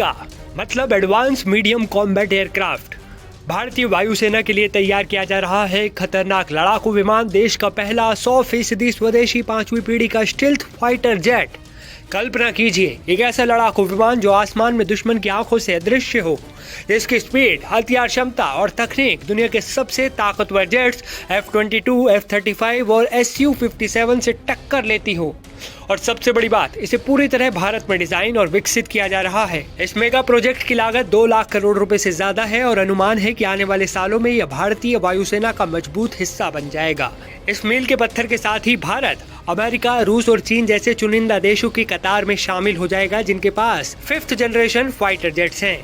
एमका मतलब advance medium combat aircraft. भारतीय वायुसेना के लिए तैयार किया जा रहा है खतरनाक लड़ाकू विमान, देश का पहला 100% स्वदेशी 5वीं पीढ़ी का स्टील्थ फाइटर जेट। कल्पना कीजिए एक ऐसा लड़ाकू विमान जो आसमान में दुश्मन की आंखों से अदृश्य हो। इसकी स्पीड, हथियार क्षमता और तकनीक दुनिया के सबसे ताकतवर जेट्स F-22, F-35 और Su-57 से टक्कर लेती हो। और सबसे बड़ी बात, इसे पूरी तरह भारत में डिजाइन और विकसित किया जा रहा है। इस मेगा प्रोजेक्ट की लागत 2 लाख करोड़ रुपए से ज्यादा है और अनुमान है कि आने वाले सालों में यह भारतीय वायुसेना का मजबूत हिस्सा बन जाएगा। इस मील के पत्थर के साथ ही भारत अमेरिका, रूस और चीन जैसे चुनिंदा देशों की कतार में शामिल हो जाएगा जिनके पास 5th जनरेशन फाइटर जेट्स हैं।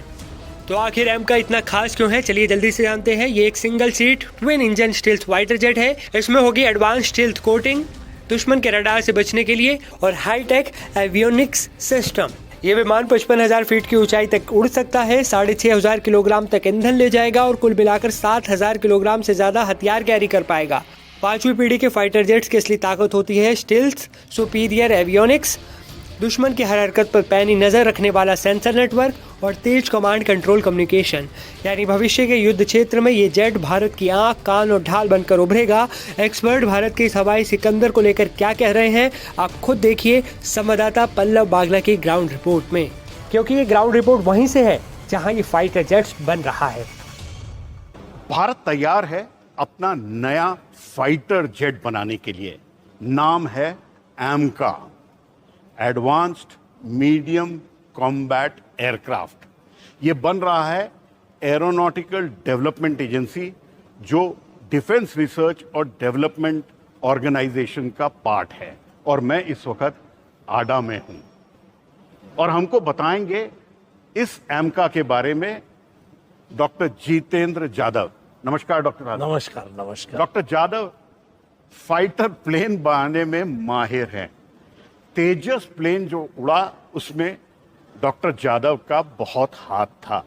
तो आखिर एमका इतना खास क्यों है, चलिए जल्दी से जानते हैं। ये एक single seat twin engine stealth fighter jet है। इसमें होगी एडवांस स्टील्थ कोटिंग दुश्मन के रडार से बचने के लिए और हाईटेक एवियोनिक्स सिस्टम। ये विमान 55,000 फीट की ऊंचाई तक उड़ सकता है, 6,500 किलोग्राम तक ईंधन ले जाएगा और कुल मिलाकर 7,000 किलोग्राम से ज्यादा हथियार कैरी कर पाएगा। 5वीं पीढ़ी के फाइटर जेट्स की असली ताकत होती है स्टील्थ सुपीरियर एवियोनिक्स, दुश्मन की हर हरकत पर पैनी नजर रखने वाला सेंसर नेटवर्क और तेज कमांड कंट्रोल कम्युनिकेशन। यानी भविष्य के युद्ध क्षेत्र में ये जेट भारत की आंख, कान और ढाल बनकर उभरेगा। एक्सपर्ट भारत के इस हवाई सिकंदर को लेकर क्या कह रहे हैं, आप खुद देखिए संवाददाता पल्लव बागला की ग्राउंड रिपोर्ट में, क्योंकि ये ग्राउंड रिपोर्ट वहीं से है जहां ये फाइटर जेट्स बन रहा है। भारत तैयार है अपना नया फाइटर जेट बनाने के लिए। नाम है एमका, एडवांस्ड मीडियम कॉम्बैट एयरक्राफ्ट। ये बन रहा है एरोनॉटिकल डेवलपमेंट एजेंसी, जो डिफेंस रिसर्च और डेवलपमेंट ऑर्गेनाइजेशन का पार्ट है। और मैं इस वक्त आडा में हूं और हमको बताएंगे इस एमका के बारे में डॉक्टर जितेंद्र जाधव। नमस्कार डॉक्टर जाधव। नमस्कार। नमस्कार डॉक्टर जाधव फाइटर प्लेन बनाने में माहिर हैं। तेजस प्लेन जो उड़ा उसमें डॉक्टर जाधव का बहुत हाथ था।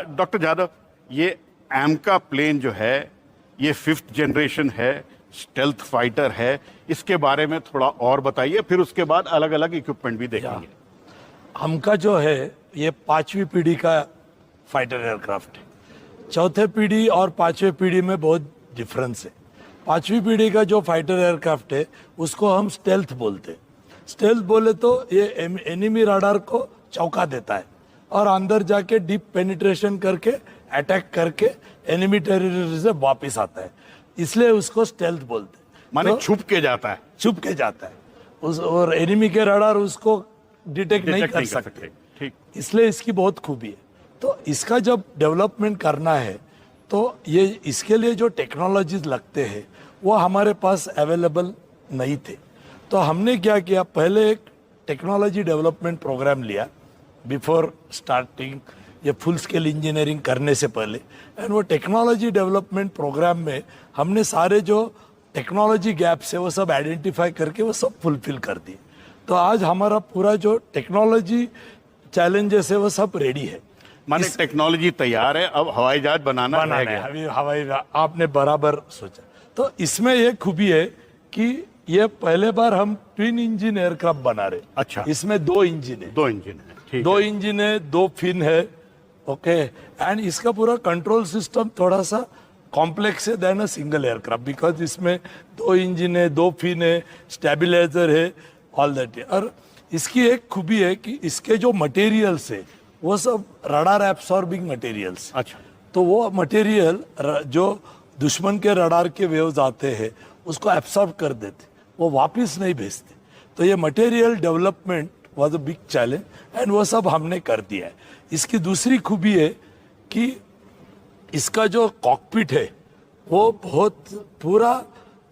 डॉक्टर जाधव, ये एमका प्लेन जो है ये 5th जनरेशन है, स्टेल्थ फाइटर है, इसके बारे में थोड़ा और बताइए, फिर उसके बाद अलग अलग इक्विपमेंट भी देखेंगे। एमका जो है ये 5वीं पीढ़ी का फाइटर एयरक्राफ्ट है। 4थे पीढ़ी और 5वीं पीढ़ी में बहुत डिफरेंस है। 5वीं पीढ़ी का जो फाइटर एयरक्राफ्ट है उसको हम स्टेल्थ बोलते हैं। स्टेल्थ बोले तो ये एनिमी राडार को चौंका देता है और अंदर जाके डीप पेनिट्रेशन करके अटैक करके एनिमी टेरिटरी से वापस आता है, इसलिए उसको स्टेल्थ बोलते हैं। माने छुप के जाता है। छुप के जाता है उस, और एनिमी के राडार उसको डिटेक्ट नहीं कर सकते। ठीक, इसलिए इसकी बहुत खूबी है। तो इसका जब डेवलपमेंट करना है तो ये इसके लिए जो टेक्नोलॉजीज लगते हैं वो हमारे पास अवेलेबल नहीं थे। तो हमने क्या किया, पहले एक टेक्नोलॉजी डेवलपमेंट प्रोग्राम लिया बिफोर स्टार्टिंग ये फुल स्केल इंजीनियरिंग करने से पहले। एंड वो टेक्नोलॉजी डेवलपमेंट प्रोग्राम में हमने सारे जो टेक्नोलॉजी गैप्स है वो सब आइडेंटिफाई करके वो सब फुलफिल कर दिए। तो आज हमारा पूरा जो टेक्नोलॉजी चैलेंजेस है वो सब रेडी है। माने टेक्नोलॉजी तैयार है, अब हवाई जहाज बनाना है। अभी हवाई आपने बराबर सोचा। तो इसमें ये खूबी है कि ये पहले बार हम ट्विन इंजन एयरक्राफ्ट बना रहे। अच्छा, इसमें 2 इंजन है। 2 इंजन है, ठीक। 2 इंजन है, 2 फिन है, ओके। एंड इसका पूरा कंट्रोल सिस्टम थोड़ा सा कॉम्प्लेक्स है than a single aircraft, because इसमें 2 इंजन है, 2 फिन है, स्टेबिलाईजर है, ऑल दैट है। और इसकी एक खूबी है कि इसके जो मटेरियल्स है वो सब रडार एब्सॉर्बिंग मटेरियल्स। अच्छा, तो वो मटेरियल जो दुश्मन के रडार के वेव्स आते हैं उसको एब्सॉर्ब कर देते, वो वापस नहीं भेजते। तो ये material development was a big challenge and वो सब हमने कर दिया है। इसकी दूसरी खूबी है कि इसका जो कॉकपिट है वो बहुत पूरा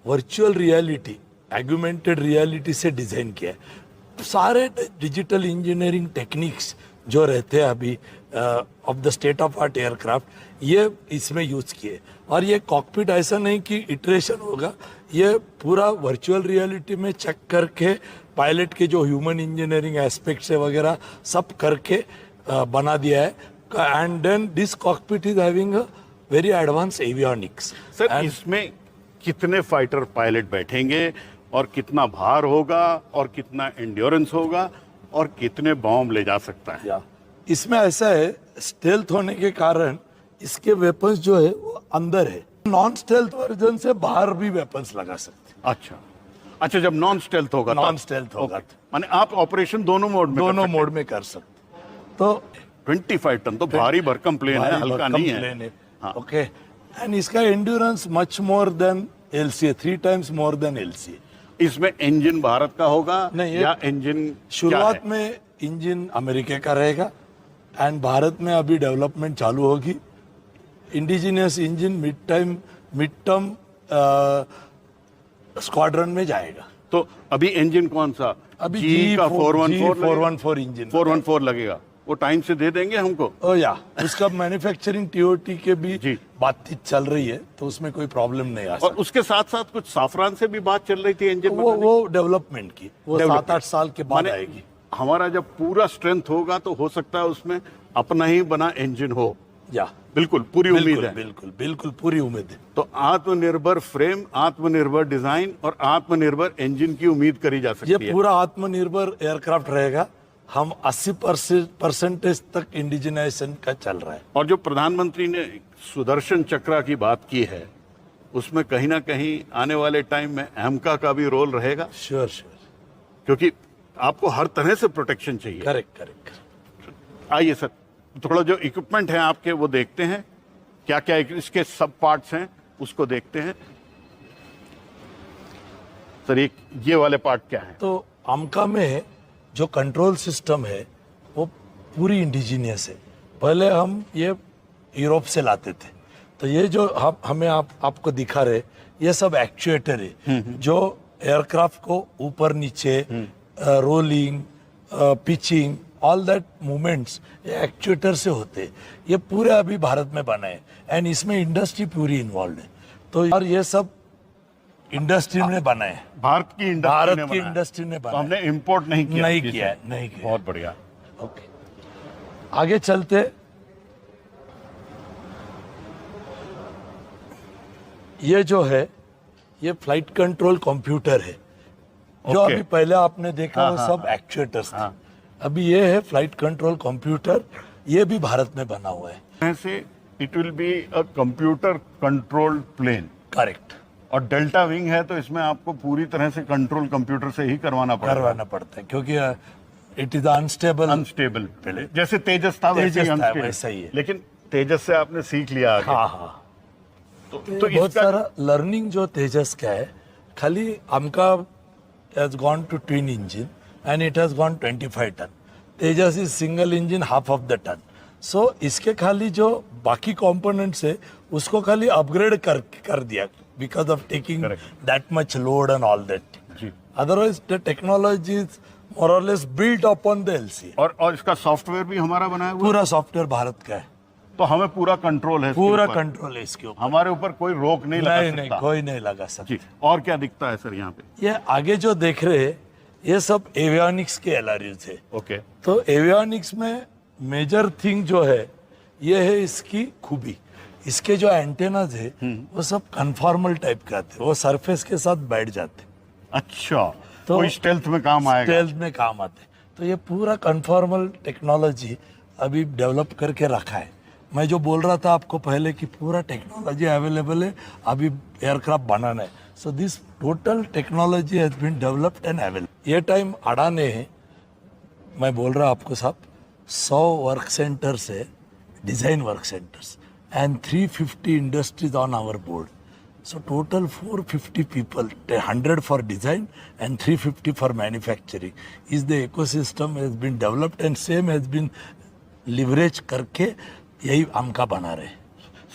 वर्चुअल रियलिटी, एग्यूमेंटेड रियलिटी से डिजाइन किया है। सारे डिजिटल इंजीनियरिंग टेक्निक्स जो रहते हैं अभी of the state of art aircraft ये इसमें यूज किए। और ये कॉकपिट ऐसा नहीं कि इटरेशन होगा, ये पूरा वर्चुअल रियलिटी में चेक करके पायलट के जो ह्यूमन इंजीनियरिंग एस्पेक्ट्स है वगैरह सब करके बना दिया है। And then this cockpit is having a very advance avionics. Sir इसमें कितने फाइटर पायलट बैठेंगे और कितना भार होगा और कितना एंड्योरेंस होगा और कितने बॉम्ब ले जा सकता है? इसमें ऐसा है, स्टेल्थ होने के कारण इसके वेपन्स जो है वो अंदर है। नॉन स्टेल्थ वर्जन से बाहर भी वेपन्स लगा सकते हैं। अच्छा, जब नॉन स्टेल्थ होगा नॉन स्टेल्थ होगा ओके। माने आप ऑपरेशन दोनों मोड में कर सकते हैं। तो 25 टन तो भारी भरकम प्लेन है, हल्का नहीं है। हाँ। ओके, एंड इसका endurance much more than LCA, 3 times more than LCA. इसमें इंजन भारत का होगा नहीं, या इंजन शुरुआत में इंजन अमेरिका का रहेगा एंड भारत में अभी डेवलपमेंट चालू होगी। Indigenous engine mid term squadron में जाएगा। तो अभी इंजन कौन सा? अभी जी का 414 इंजन 414 लगेगा। वो टाइम से दे देंगे हमको? ओ या, उसका मैन्युफैक्चरिंग टीओटी के भी जी। बातचीत चल रही है, तो उसमें कोई प्रॉब्लम नहीं आ और सकती। उसके साथ साथ कुछ साफरान से भी बात चल रही थी इंजन वो डेवलपमेंट की, वो 7-8 साल के बाद माने आएगी। हमारा जब पूरा स्ट्रेंथ होगा तो हो सकता है उसमें अपना ही बना इंजन हो। या बिल्कुल पूरी उम्मीद है। बिल्कुल पूरी उम्मीद है। तो आत्मनिर्भर फ्रेम, आत्मनिर्भर डिजाइन और आत्मनिर्भर इंजन की उम्मीद करी जा सकती ये है। पूरा आत्मनिर्भर एयरक्राफ्ट रहेगा। हम 80% तक इंडिजिनाइजेशन का चल रहा है। और जो प्रधानमंत्री ने सुदर्शन चक्रा की बात की है, उसमें कहीं ना कहीं आने वाले टाइम में एमका का भी रोल रहेगा। श्योर क्योंकि आपको हर तरह से प्रोटेक्शन चाहिए। करेक्ट। आइए सर, थोड़ा जो इक्विपमेंट है आपके वो देखते हैं, क्या क्या इसके सब पार्ट्स हैं उसको देखते हैं। सर ये वाले पार्ट क्या है? तो आमका में जो कंट्रोल सिस्टम है वो पूरी इंडिजीनियस है। पहले हम ये यूरोप से लाते थे, तो ये जो हमें आपको दिखा रहे, ये सब एक्चुएटर है जो एयरक्राफ्ट को ऊपर नीचे rolling, pitching, all that movements ये एक्चुएटर से होते हैं। ये पूरे अभी भारत में बना है एंड इसमें इंडस्ट्री पूरी इन्वॉल्व है। तो और ये सब इंडस्ट्री ने बना है, भारत की इंडस्ट्री ने तो बनाया। हमने इंपोर्ट नहीं किया। नहीं किया। बहुत बढ़िया। ओके, आगे चलते। ये जो है ये फ्लाइट कंट्रोल कंप्यूटर है। जो ओके। अभी पहले आपने देखा हाँ, वो हाँ, सब एक्चुएटर्स थे। अभी ये है फ्लाइट कंट्रोल कंप्यूटर, ये भी भारत में बना हुआ है। ऐसे it will be a computer controlled plane. Correct. और डेल्टा विंग है तो इसमें आपको पूरी तरह से कंट्रोल कंप्यूटर से ही करवाना पड़ता है क्योंकि इट इज अनस्टेबल पहले जैसे तेजस था वैसा ही है। लेकिन तेजस से आपने सीख लिया आगे। हाँ। तो बहुत सारा लर्निंग जो तेजस का है, खाली आमका has gone to twin engine and it has gone 25 ton. Tejas is single engine half of the ton. So इसके खाली जो बाकी components है उसको खाली अपग्रेड कर दिया because of taking that much load and all that. Ji. Otherwise the technology is more or less built upon the LCA. और इसका सॉफ्टवेयर भी हमारा बनाया हुआ है? पूरा सॉफ्टवेयर भारत का है। तो हमें पूरा कंट्रोल है? पूरा कंट्रोल है इसके ऊपर। हमारे ऊपर कोई रोक नहीं लगा सकता? नहीं, कोई नहीं लगा सकता। जी। और क्या दिखता है सर यहाँ पे? ये आगे जो देख रहे हैं ये सब एवियोनिक्स के एलआरयूज है। ओके। तो एवियोनिक्स में मेजर थिंग जो है ये है इसकी खूबी। इसके जो एंटेनाज है वो सब कन्फॉर्मल टाइप के आते हैं, वो सरफेस के साथ बैठ जाते हैं। अच्छा, तो कोई स्टेल्थ में काम आएगा? स्टेल्थ में काम आते हैं। तो ये पूरा कन्फॉर्मल टेक्नोलॉजी अभी डेवलप करके रखा है। मैं जो बोल रहा था आपको पहले कि पूरा टेक्नोलॉजी अवेलेबल है अभी एयरक्राफ्ट बनाना है। So this total technology has been developed and available. ये टाइम अडाने है, मैं बोल रहा आपको साहब, 100 वर्क सेंटर्स है, design work centres and 350 industries on our board. So total 450 people, 100 for design and 350 for manufacturing. Is the ecosystem has been developed and same has been leverage करके यही आमका बना रहे।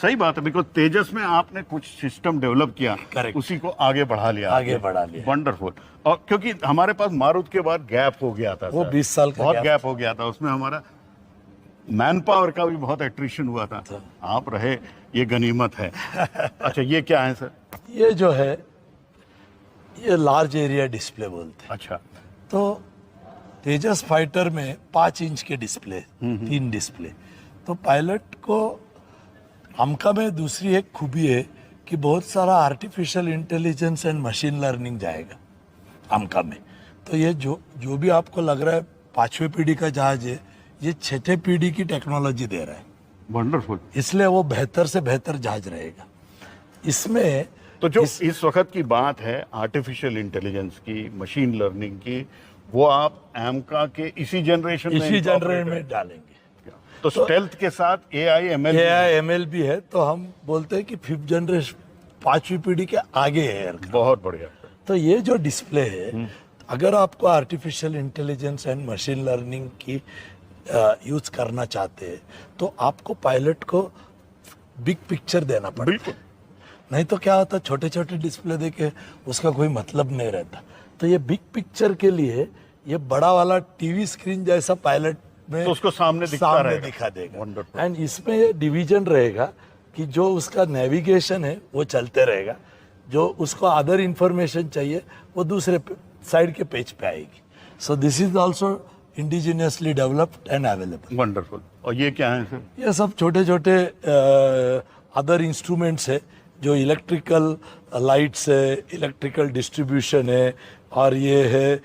सही बात है, बिकॉज तेजस में आपने कुछ सिस्टम डेवलप किया, Correct. उसी को आगे बढ़ा लिया। वंडरफुल। और क्योंकि हमारे पास मारुत के बाद गैप हो गया था, वो 20 साल का बहुत गैप हो गया था, उसमें हमारा मैन पावर का भी बहुत एट्रिशन हुआ था। आप रहे, ये गनीमत है। अच्छा, ये क्या है सर? ये जो है ये लार्ज एरिया डिस्प्ले बोलते हैं। अच्छा। तो तेजस फाइटर में 5 इंच के डिस्प्ले, 3 डिस्प्ले। तो पायलट को आमका में दूसरी एक खूबी है कि बहुत सारा artificial intelligence and machine learning जाएगा आमका में। तो ये जो भी आपको लग रहा है 5वीं पीढ़ी का जहाज है, ये छठे पीढ़ी की टेक्नोलॉजी दे रहा है, वंडरफुल। इसलिए वो बेहतर से बेहतर जहाज रहेगा। इसमें तो जो इस वक्त की बात है आर्टिफिशियल इंटेलिजेंस की, मशीन लर्निंग की, वो आप एमका के इसी जनरेशन में डालेंगे। तो स्टेल्थ के साथ AI ML भी है, तो हम बोलते हैं कि 5th जनरेशन, 5वीं पीढ़ी के आगे है एयरक्राफ्ट। बहुत बढ़िया। तो ये जो डिस्प्ले है, अगर आपको artificial intelligence and machine learning की यूज करना चाहते हैं तो आपको पायलट को बिग पिक्चर देना पड़ेगा। बिल्कुल। नहीं तो क्या होता, छोटे छोटे डिस्प्ले देके उसका कोई मतलब नहीं रहता। तो ये बिग पिक्चर के लिए ये बड़ा वाला टीवी स्क्रीन जैसा पायलट में तो उसको सामने दिखा देगा। एंड इसमें ये डिवीजन रहेगा कि जो उसका नेविगेशन है वो चलते रहेगा, जो उसको अदर इंफॉर्मेशन चाहिए वो दूसरे साइड के पेज पे आएगी। So this is also indigenously developed and available. Wonderful. और ये क्या है सर? ये सब छोटे छोटे अदर इंस्ट्रूमेंट्स है, जो इलेक्ट्रिकल लाइट्स है, इलेक्ट्रिकल डिस्ट्रीब्यूशन है, और ये है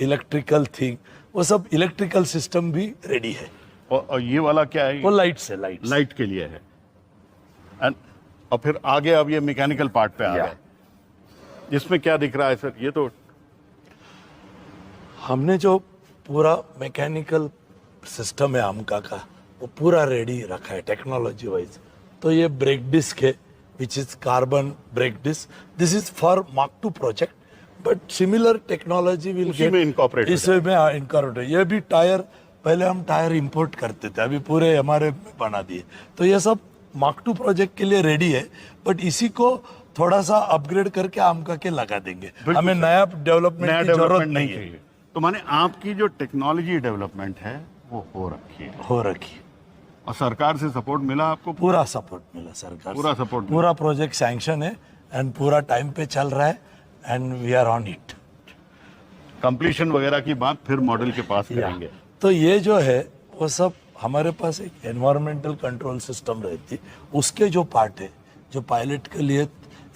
इलेक्ट्रिकल थिंग, वो सब इलेक्ट्रिकल सिस्टम भी रेडी है। और ये वाला क्या है? वो लाइट्स है, लाइट के लिए है। और फिर आगे अब ये मैकेनिकल पार्ट पे आ गए, इसमें क्या दिख रहा है सर? ये तो हमने जो पूरा मैकेनिकल सिस्टम है आमका का, वो पूरा रेडी रखा है टेक्नोलॉजी वाइज। तो ये ब्रेक डिस्क है, which is carbon brake disc. This is for mark 2 project, but similar technology will get incorporate. इसमें इनकॉर्पोरेट। ये भी टायर, पहले हम टायर इंपोर्ट करते थे, अभी पूरे हमारे बना दिए। तो ये सब मार्क 2 प्रोजेक्ट के लिए रेडी है, बट इसी को थोड़ा सा अपग्रेड करके आमका के लगा देंगे। हमें नया डेवलपमेंट की जरूरत नहीं है। तो माने आपकी जो टेक्नोलॉजी डेवलपमेंट है वो हो रखी है। और सरकार से सपोर्ट मिला आपको? पूरा सपोर्ट मिला सरकार, पूरा सपोर्ट। पूरा प्रोजेक्ट सैंक्शन है एंड पूरा टाइम पे चल रहा है and we are on it. Completion वगैरह की बात फिर मॉडल के पास करेंगे। तो ये जो है वो सब हमारे पास एक एनवायरमेंटल कंट्रोल सिस्टम रहती, उसके जो पार्ट है, जो पायलट के लिए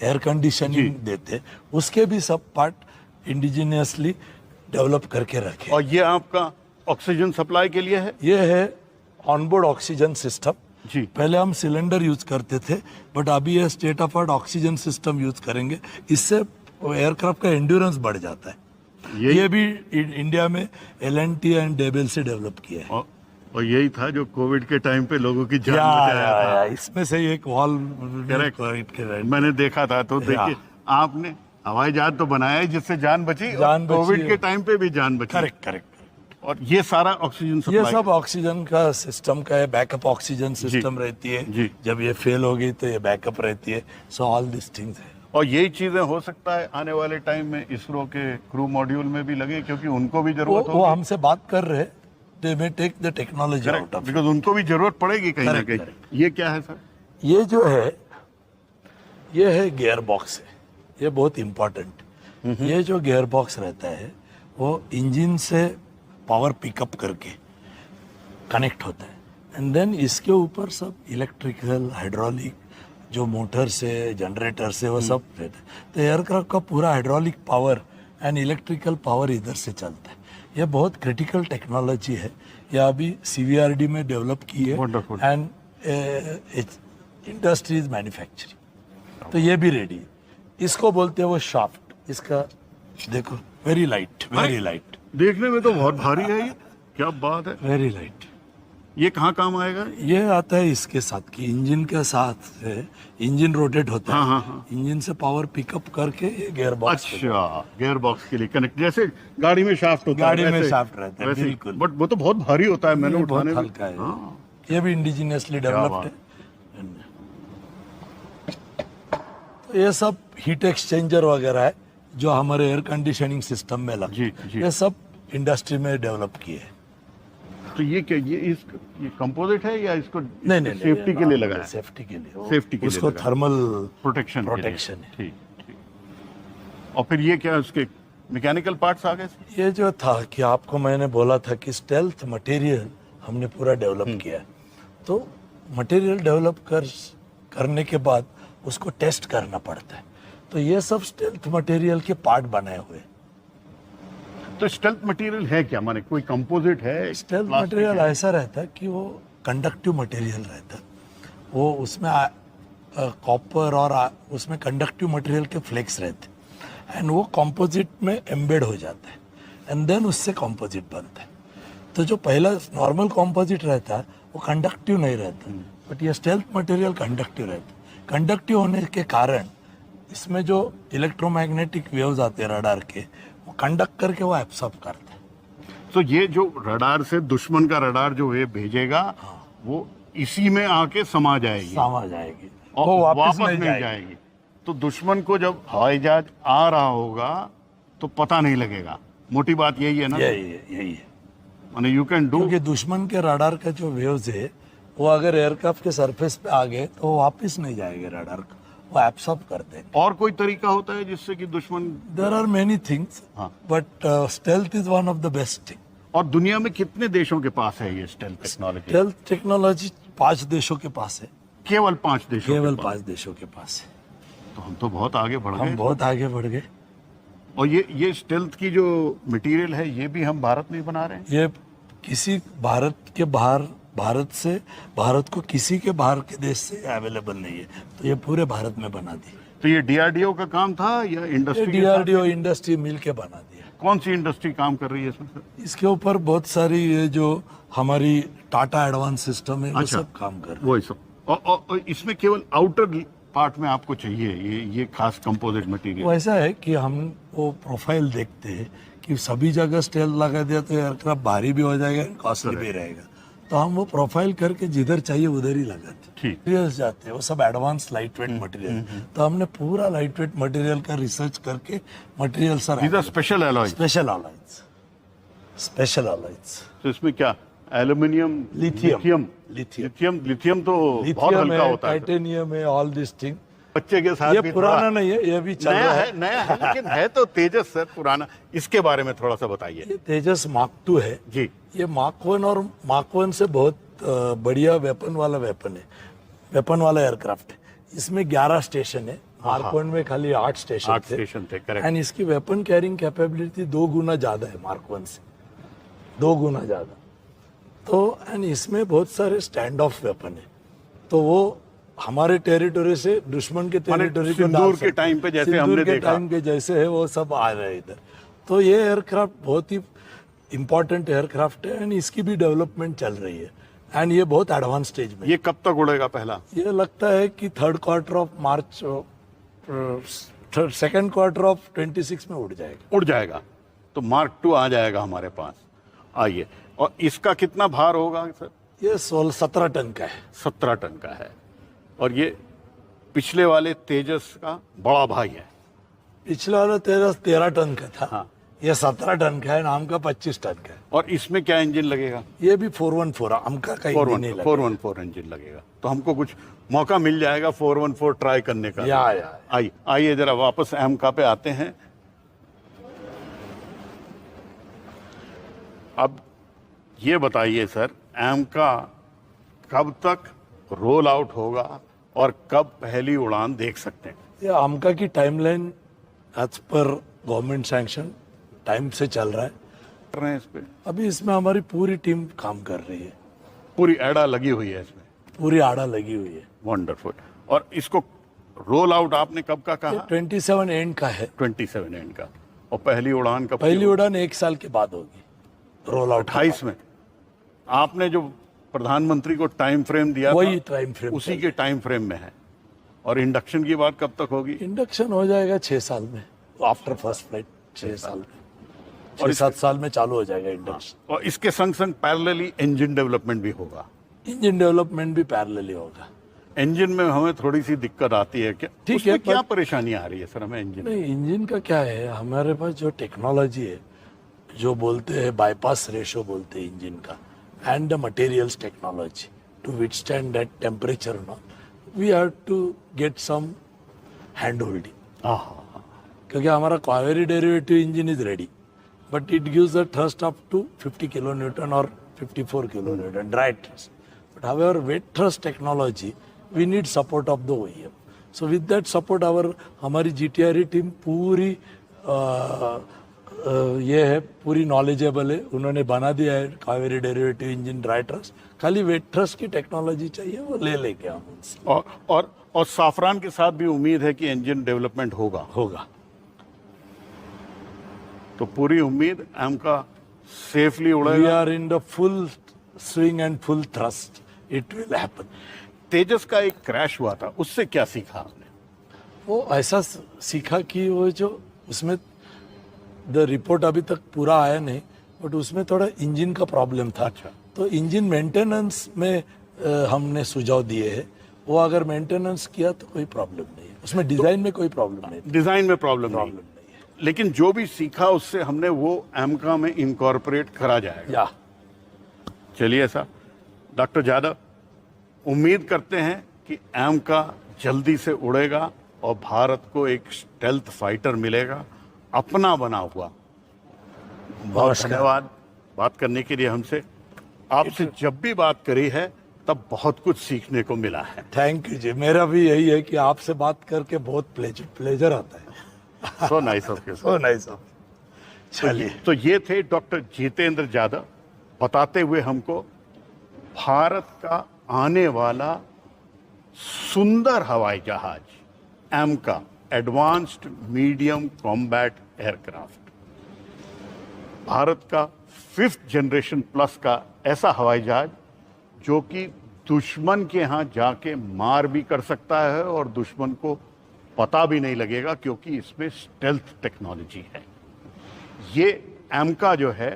एयर कंडीशनिंग देते, उसके भी सब पार्ट इंडिजिनियसली डेवलप करके रखे। और ये आपका ऑक्सीजन सप्लाई के लिए है? ये है ऑनबोर्ड ऑक्सीजन सिस्टम जी। पहले हम सिलेंडर यूज करते थे, बट अभी ये state of art oxygen system use करेंगे। इससे एयरक्राफ्ट का एंड्योरेंस बढ़ जाता है। ये भी इंडिया में L&T एंड डेबेल से डेवलप किया है। और यही था जो कोविड के टाइम पे लोगों की जान बचाया था। इसमें से एक वॉल मैंने देखा था। तो देखिए, आपने हवाई जहाज तो बनाया है जिससे जान बची, कोविड के टाइम पे भी जान बची। करेक्ट। और ये सारा ऑक्सीजन सप्लाई, ये सब ऑक्सीजन का सिस्टम का है। बैकअप ऑक्सीजन सिस्टम रहती है, जब ये फेल होगी तो ये बैकअप रहती है। सो ऑल दिस थिंग्स है। और यही चीजें हो सकता है आने वाले टाइम में इसरो के क्रू मॉड्यूल में भी लगे, क्योंकि उनको भी जरूरत होगी। वो हमसे बात कर रहे हैं, they may take the technology out of, because उनको भी जरूरत पड़ेगी कहीं ना कहीं। ये क्या है सर? ये जो है, ये है गियर बॉक्स है। ये बहुत इंपॉर्टेंट। ये जो गियर बॉक्स रहता है वो इंजन से पावर पिकअप करके कनेक्ट होता है, एंड देन इसके ऊपर सब इलेक्ट्रिकल, हाइड्रोलिक जो मोटर से, जनरेटर से, वो सब रहता है। तो एयरक्राफ्ट का पूरा hydraulic power and electrical power इधर से चलता है। ये बहुत क्रिटिकल टेक्नोलॉजी है। ये अभी CVRD में डेवलप की है एंड इंडस्ट्रीज मैन्युफैक्चरिंग। तो ये भी रेडी है। इसको बोलते हैं वो शाफ्ट। इसका देखो, वेरी लाइट। देखने में तो बहुत भारी है ये। क्या बात है, वेरी लाइट। ये कहाँ काम आएगा? ये आता है इसके साथ कि इंजन के साथ है, इंजन रोटेट होता है। हाँ। इंजन से पावर पिकअप करके ये गियर बॉक्स। अच्छा, गियर बॉक्स के लिए कनेक्ट, जैसे गाड़ी में शाफ्ट होता है। गाड़ी में शाफ्ट रहता है, बिल्कुल। बट वो तो बहुत भारी होता है, मैंने उठाने में। हल्का है। ये भी इंडिजिनियसली डेवलप्ड है। तो ये सब हीट एक्सचेंजर वगैरह है जो हमारे एयर कंडीशनिंग सिस्टम में लगे। ये सब इंडस्ट्री में डेवलप किए हैं। तो ये क्या, ये कंपोजिट है या इसको नहीं सेफ्टी के लिए लगा है? सेफ्टी के लिए, सेफ्टी के लिए उसको थर्मल प्रोटेक्शन है। ठीक। और फिर ये क्या, उसके मैकेनिकल पार्ट्स आ गए? ये जो था कि आपको मैंने बोला था कि स्टेल्थ मटेरियल हमने पूरा डेवलप किया। तो मटेरियल डेवलप करने के बाद उसको टेस्ट करना पड़ता है। तो ये सब स्टेल्थ मटेरियल के पार्ट बनाए हुए। तो स्टेल्थ मटेरियल है क्या, माने कोई कंपोजिट है? स्टेल्थ plastic मटेरियल है? ऐसा रहता है कि वो कंडक्टिव मटेरियल रहता है, वो उसमें कॉपर और उसमें कंडक्टिव मटेरियल के फ्लेक्स रहते हैं एंड वो कंपोजिट में एम्बेड हो जाता है एंड देन उससे कंपोजिट बनता है। तो जो पहला नॉर्मल कंपोजिट रहता है वो कंडक्टिव नहीं रहता, बट ये स्टेल्थ मटेरियल कंडक्टिव रहता है। कंडक्टिव होने के कारण इसमें जो इलेक्ट्रोमैग्नेटिक वेव्स आते हैं रडार के, वो कंडक्ट करके वो एब्सॉर्ब करते हैं। तो ये जो रडार से दुश्मन का रडार जो वेव भेजेगा वो इसी में आके समा जाएगी समा जाएगी, और वो वापस नहीं नहीं जाएगी। तो दुश्मन को जब हवाई जहाज आ रहा होगा तो पता नहीं लगेगा। मोटी बात यही है ना? यही है। माने यू कैन डू। क्योंकि दुश्मन के रडार का जो वेव्स है वो अगर एयरक्राफ्ट के सरफेस पे आ गए तो वो वापस नहीं जाएंगे रडार को, वो एब्सॉर्ब करते हैं। और कोई तरीका होता है जिससे कि दुश्मन? देयर आर मेनी थिंग्स, हाँ। But stealth is one of the best thing. और दुनिया में कितने देशों के पास है ये स्टेल्थ टेक्नोलॉजी? स्टेल्थ टेक्नोलॉजी 5 देशों के पास है, केवल 5 देशों केवल के पास? 5 देशों के पास है। तो हम तो बहुत आगे बढ़ हम गए। बहुत आगे बढ़ गए। और ये स्टेल्थ की जो मटेरियल है ये भी हम भारत में ही बना रहे हैं? ये किसी भारत के बाहर, भारत को किसी के बाहर के देश से अवेलेबल नहीं है, तो ये पूरे भारत में बना दी। तो ये DRDO का काम था या इंडस्ट्री? DRDO इंडस्ट्री मिल के बना दिया। कौन सी इंडस्ट्री काम कर रही है इसमें सर? इसके ऊपर बहुत सारी ये जो हमारी टाटा एडवांस सिस्टम है वो अच्छा। सब काम कर रहे हैं। वही सब। और इसमें केवल आउटर पार्ट में आपको चाहिए ये खास कंपोजिट मटेरियल? वो ऐसा है कि हम वो प्रोफाइल देखते हैं कि सभी जगह स्टेल लगा दिया तो एयरक्राफ्ट भारी भी हो जाएगा, कॉस्टली भी रहेगा, तो हम वो प्रोफाइल करके जिधर चाहिए उधर ही लगाते हैं। ठीक। मटेरियल्स जाते हैं वो सब एडवांस लाइट वेट मटेरियल, तो हमने पूरा लाइट वेट मटेरियल का रिसर्च करके material sir these are special alloy? Special alloys, special alloys. तो इसमें क्या एल्यूमिनियम, लिथियम लिथियम तो बहुत हल्का होता है। टाइटेनियम है, ऑल दिस थिंग। बच्चे के साथ ये भी पुराना थोड़ा नहीं है, ये भी चल नया रहा है, नया है, लेकिन है तो तेजस सर पुराना। इसके बारे में थोड़ा सा बताइए। ये तेजस मार्क 2 है जी। ये मार्क 1 और मार्क 1 से बहुत बढ़िया वेपन वाला एयरक्राफ्ट है। इसमें 11 स्टेशन है, मार्क 1 में खाली 8 स्टेशन 8 स्टेशन थे, करेक्ट। एंड इसकी वेपन कैरिंग कैपेबिलिटी 2 गुना ज्यादा है मार्क 1 से, 2 गुना ज्यादा। तो एंड इसमें बहुत सारे स्टैंड ऑफ वेपन है, तो वो हमारे टेरिटोरी से दुश्मन के टेरिटोरी को सिंदूर के टाइम पे जैसे हमने देखा, टाइम के जैसे है वो सब आ रहे हैं इधर। तो ये एयरक्राफ्ट बहुत ही इंपॉर्टेंट एयरक्राफ्ट है एंड इसकी भी डेवलपमेंट चल रही है एंड ये बहुत एडवांस स्टेज में। ये कब तक उड़ेगा पहला? ये लगता है कि 3rd quarter of March, 2nd quarter of 26 में उड़ जाएगा। तो मार्क 2 आ जाएगा हमारे पास। आइए, और इसका कितना भार होगा सर? ये 17 टन का है। 17 टन का है। और ये पिछले वाले तेजस का बड़ा भाई है। पिछले वाला 13 टन का था, हाँ। ये 17 टन का है, नाम का 25 टन का है। और इसमें क्या इंजन लगेगा? ये भी 414 हमका का इंजन नहीं लगेगा। 414 इंजन लगेगा। तो हमको कुछ मौका मिल जाएगा 414 ट्राई करने का। या। आइए जरा वापस एमका पे आते हैं। अब ये बताइए सर, एमका कब तक रोल आउट होगा और कब पहली उड़ान देख सकते हैं? ये हमका की टाइमलाइन एज पर गवर्नमेंट सैंक्शन टाइम से चल रहा है। कर रहे हैं इस पे? अभी इसमें हमारी पूरी टीम काम कर रही है, पूरी एड़ा लगी हुई है इसमें? पूरी आड़ा लगी हुई है। वंडरफुल। और इसको रोल आउट आपने कब का कहा? 27 एंड का है। 27 एंड का। और पहली उड़ान कब? पहली उड़ान 1 साल के बाद होगी, रोल आउट 28 में। आपने जो प्रधानमंत्री को टाइम फ्रेम दिया वही था, टाइम फ्रेम उसी के टाइम फ्रेम में है। और इंडक्शन की बात कब तक होगी? इंडक्शन हो जाएगा 6 साल में, आफ्टर फर्स्ट फ्लाइट 6 साल में, और 7 साल में चालू हो जाएगा इंडक्शन। और इसके संग संग पैरेलली इंजन डेवलपमेंट भी होगा? इंजन डेवलपमेंट भी पैरेलली होगा। इंजन में हमें थोड़ी सी दिक्कत आती है क्या? ठीक उसमें है, क्या परेशानी आ रही है सर हमें इंजन? नहीं, इंजन का क्या है, हमारे पास जो टेक्नोलॉजी है, जो बोलते हैं बाईपास रेशो बोलते हैं इंजन का, and the materials technology to withstand that temperature, no we have to get some hand holding. क्योंकि हमारा Kaveri derivative engine is ready, but it gives a thrust up to 50 kilo newton और 54 kilo newton dry thrust, but however wet thrust technology we need support of the OEM. So with that support हमारी GTRE team पूरी ये है पूरी knowledgeable है, उन्होंने बना दिया है Kaveri derivative engine dry trust, खाली वेट ट्रस्ट की टेक्नोलॉजी चाहिए, वो ले लेंगे हम उनसे। और साफरान के साथ भी उम्मीद है कि इंजन डेवलपमेंट होगा। तो पूरी उम्मीद एमका सेफली वी उड़ेगा। Are in the full swing and full thrust, it will happen. Tejas का एक क्रैश हुआ था, उससे क्या सीखा आपने? वो ऐसा सीखा कि वो जो उसमें द रिपोर्ट अभी तक पूरा आया नहीं, बट उसमें थोड़ा इंजन का प्रॉब्लम था। अच्छा। तो इंजन मेंटेनेंस में हमने सुझाव दिए हैं, वो अगर मेंटेनेंस किया तो कोई प्रॉब्लम नहीं है, उसमें डिजाइन में कोई प्रॉब्लम नहीं है। डिजाइन में प्रॉब्लम नहीं है। लेकिन जो भी सीखा उससे हमने वो एमका में इनकॉर्पोरेट करा जाएगा। या चलिए साहब, डॉक्टर जादव, उम्मीद करते हैं कि एमका जल्दी से उड़ेगा और भारत को एक स्टेल्थ फाइटर मिलेगा, अपना बना हुआ। बहुत धन्यवाद बात करने के लिए हमसे। आपसे जब भी बात करी है तब बहुत कुछ सीखने को मिला है। थैंक यू जी, मेरा भी यही है कि आपसे बात करके बहुत प्लेजर आता है। So nice of you. So nice of. चलिए, तो ये थे डॉक्टर जितेंद्र जादव बताते हुए हमको भारत का आने वाला सुंदर हवाई जहाज AMCA, advanced medium combat aircraft, Bharat का 5th जनरेशन प्लस का ऐसा हवाई जहाज जो कि दुश्मन के यहाँ जाके मार भी कर सकता है और दुश्मन को पता भी नहीं लगेगा, क्योंकि इसमें स्टेल्थ टेक्नोलॉजी है। ये एमका जो है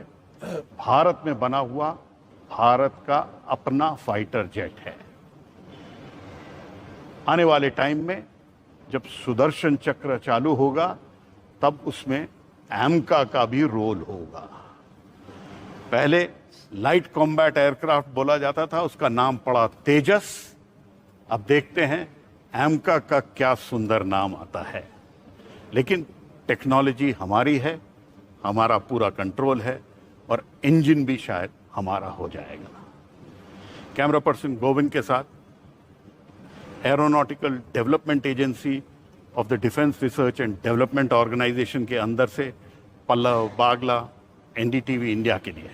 भारत में बना हुआ भारत का अपना फाइटर जेट है। आने वाले टाइम में जब सुदर्शन चक्र चालू होगा तब उसमें एमका का भी रोल होगा। पहले लाइट कॉम्बैट एयरक्राफ्ट बोला जाता था, उसका नाम पड़ा तेजस। अब देखते हैं एमका का क्या सुंदर नाम आता है। लेकिन टेक्नोलॉजी हमारी है, हमारा पूरा कंट्रोल है और इंजन भी शायद हमारा हो जाएगा। कैमरा पर्सन गोविंद के साथ aeronautical development agency of the defence research and development organisation के अंदर से पल्लव बागला, एनडीटीवी इंडिया के लिए।